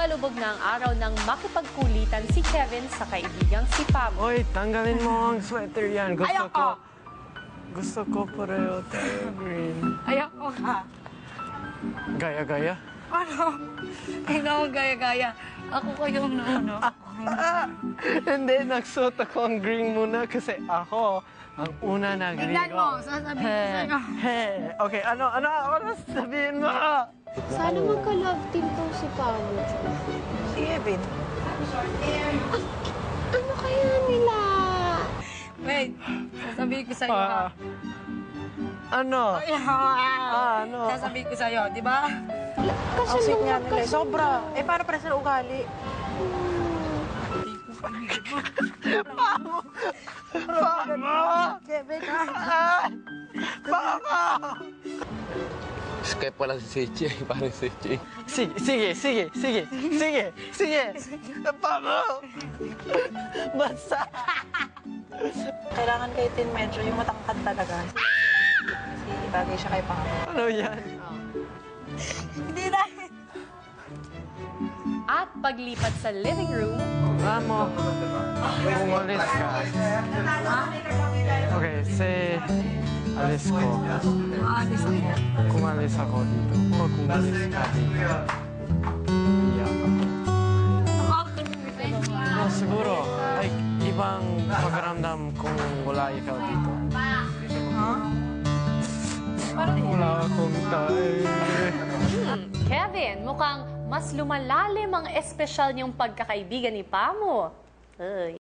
palubog na ang araw nang makipagkulitan si Kevin sa kaibigang si Pam. Oy, tanggalin mo ang sweater yan. Ayoko. Gusto ko pareho tayo green. Ayoko nga. Gaya-gaya? Ano? Ikaw ang gaya-gaya. Ako kayong ano. Hindi, nagsuot ako ang green muna kasi ako ang una na green. Tignan mo, sasabihin ko sa'yo. Okay, ano sabihin mo? Sana magka-love team tong si Pamo. Si Kevin. Ano kaya nila? Wait, sasabihin ko sa'yo ha. Ano? Ano? Sasabihin ko sa'yo, di ba? Kasi Ang sweet nung nga nila. Sobra. Eh, paano pala sila ugali? Pamo! Kevin, Pamo! Skype pala si Sechi, parang Sechi. Sige! Pamo! Basta! kailangan kay Tin medyo yung matangkad talaga. Kasi bagay siya kay Pamo. Ano yan? Hindi na. At paglipat sa living room, Pamo, umalis ka. Okay, alis ko. Maalis ako. Kumalis ako dito. Pag umalis ka dito, iyak ako. Siguro, like, ibang pagramdam kung wala ikaw dito. Parang wala akong time. Kevin, mukhang mas lumalalim ang espesyal niyong pagkakaibigan ni Pamo. Ay.